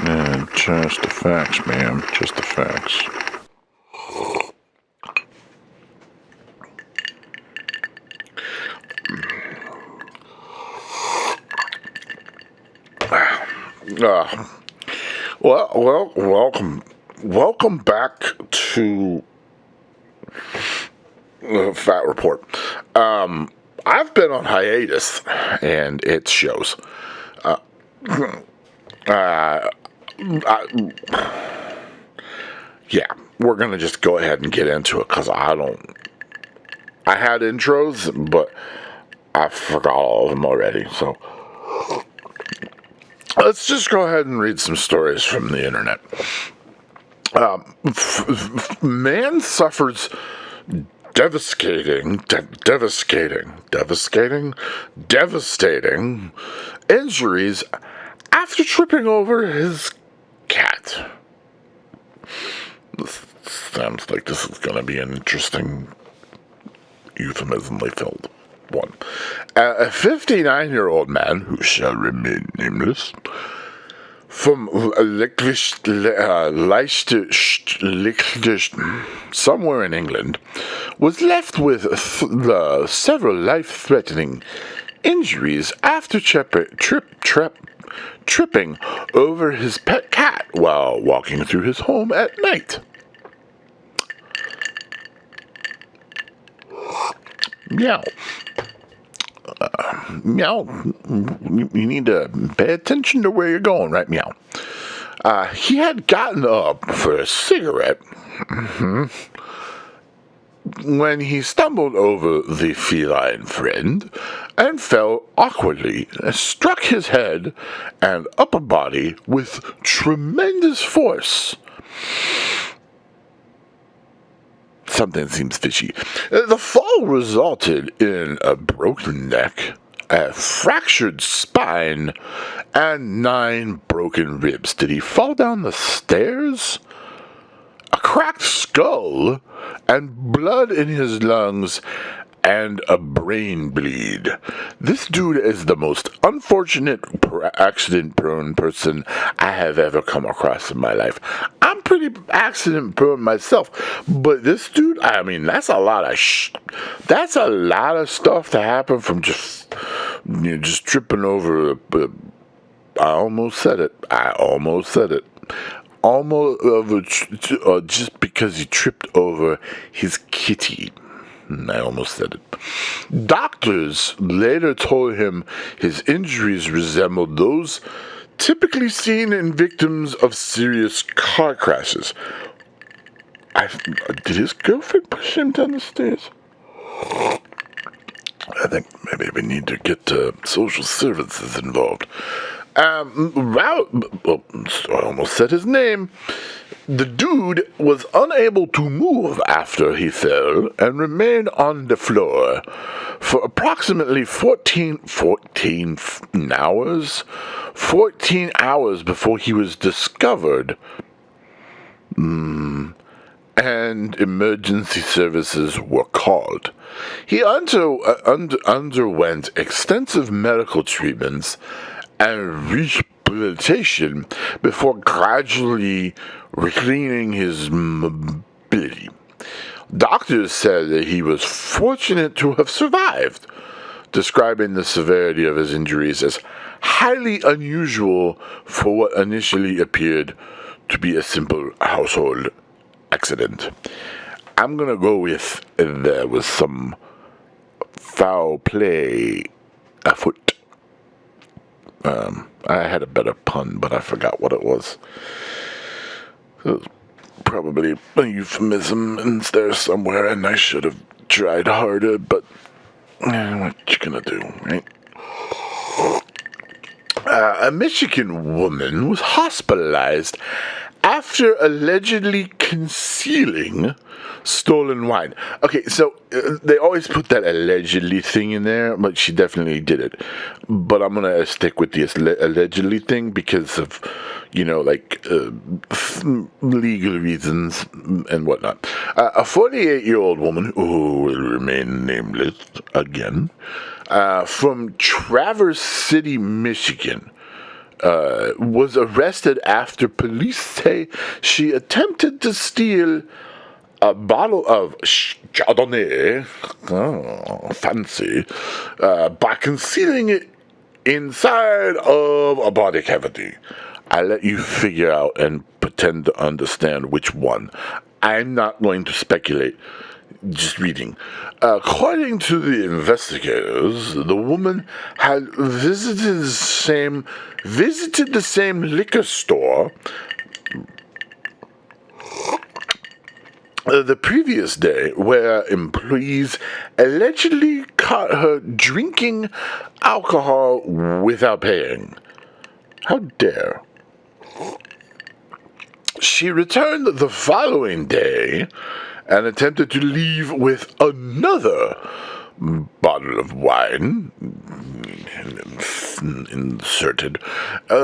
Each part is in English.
Yeah, just the facts, ma'am. Just the facts. Welcome back to the Fat Report. I've been on hiatus, and it shows. Yeah, we're gonna just go ahead and get into it because I had intros, but I forgot all of them already. So let's just go ahead and read some stories from the internet. Man suffers devastating injuries after tripping over his cat. This sounds like this is going to be an interesting, euphemismally filled one. A 59-year-old man, who shall remain nameless, from somewhere in England, was left with several life-threatening injuries after tripping over his pet cat while walking through his home at night. Meow. Meow. You need to pay attention to where you're going, right? Meow. He had gotten up for a cigarette when he stumbled over the feline friend and fell awkwardly, struck his head and upper body with tremendous force. Something seems fishy. The fall resulted in a broken neck, a fractured spine, and 9 broken ribs. Did he fall down the stairs? A cracked skull, and blood in his lungs, and a brain bleed. This dude is the most unfortunate accident-prone person I have ever come across in my life. I'm pretty accident-prone myself, but this dude, I mean, that's a lot of that's a lot of stuff to happen from just tripping over. I almost said it. Just because he tripped over his kitty. I almost said it. Doctors later told him his injuries resembled those typically seen in victims of serious car crashes. Did his girlfriend push him down the stairs? I think maybe we need to get social services involved. I almost said his name. The dude was unable to move after he fell and remained on the floor for approximately 14 hours before he was discovered. And emergency services were called. He underwent extensive medical treatments and rehabilitation before gradually regaining his mobility. Doctors said that he was fortunate to have survived, describing the severity of his injuries as highly unusual for what initially appeared to be a simple household accident. I'm gonna go with there was some foul play afoot. I had a better pun, but I forgot what it was. It was probably a euphemism in there somewhere, and I should have tried harder, but what you gonna do, right? A Michigan woman was hospitalized after allegedly concealing stolen wine. Okay, so they always put that allegedly thing in there, but she definitely did it. But I'm going to stick with this allegedly thing because of, legal reasons and whatnot. A 48-year-old woman, who will remain nameless again, from Traverse City, Michigan, was arrested after police say she attempted to steal a bottle of Chardonnay, fancy, by concealing it inside of a body cavity. I let you figure out and pretend to understand which one. I'm not going to speculate, just reading. According to the investigators, the woman had visited the same liquor store the previous day, where employees allegedly caught her drinking alcohol without paying. How dare. She returned the following day and attempted to leave with another bottle of wine inserted.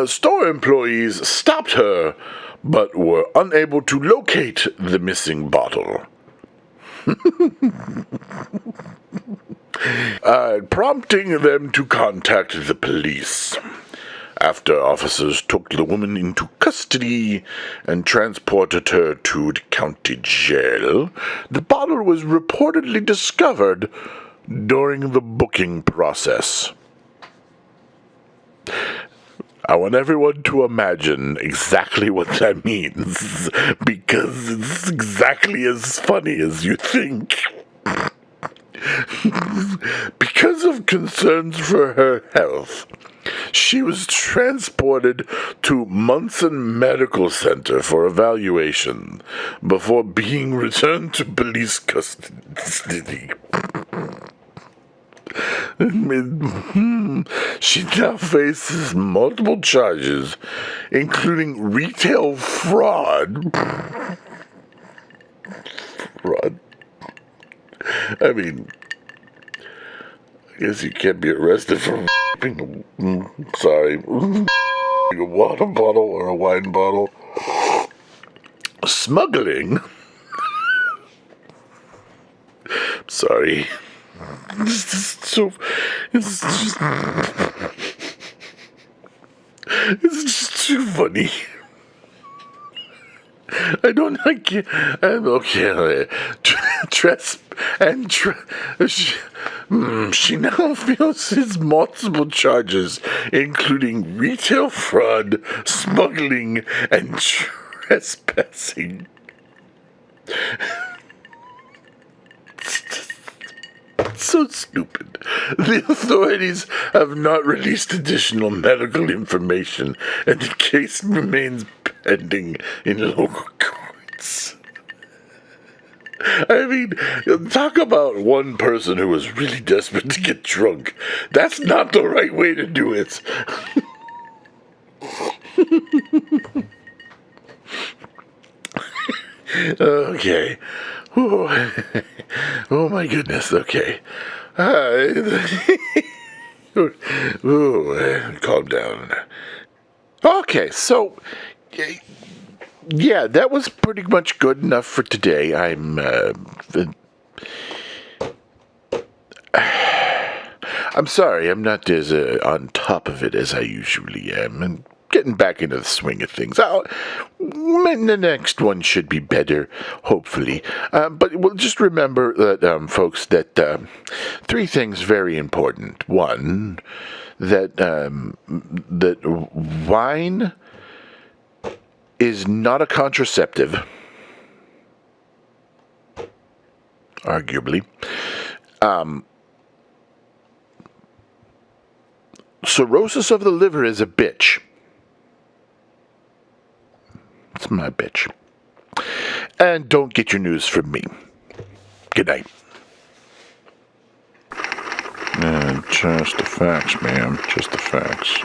Store employees stopped her but were unable to locate the missing bottle. Prompting them to contact the police. After officers took the woman into custody and transported her to the county jail, the bottle was reportedly discovered during the booking process. I want everyone to imagine exactly what that means, because it's exactly as funny as you think. Because of concerns for her health, she was transported to Munson Medical Center for evaluation before being returned to police custody. She now faces multiple charges, including retail fraud. I mean, I guess you can't be arrested for a water bottle or a wine bottle. Smuggling. Sorry. It's just too funny. I'm okay. She now faces multiple charges, including retail fraud, smuggling, and trespassing. So stupid. The authorities have not released additional medical information, and the case remains pending in local courts. I mean, talk about one person who was really desperate to get drunk. That's not the right way to do it. Okay. Oh my goodness, okay. Calm down. Okay, so, yeah, that was pretty much good enough for today. I'm sorry, I'm not as on top of it as I usually am, and getting back into the swing of things. The next one should be better, hopefully. But we'll just remember that, folks, that 3 things very important. 1, that wine is not a contraceptive, arguably. Cirrhosis of the liver is a bitch. It's my bitch. And don't get your news from me. Good night. Just the facts, ma'am. Just the facts.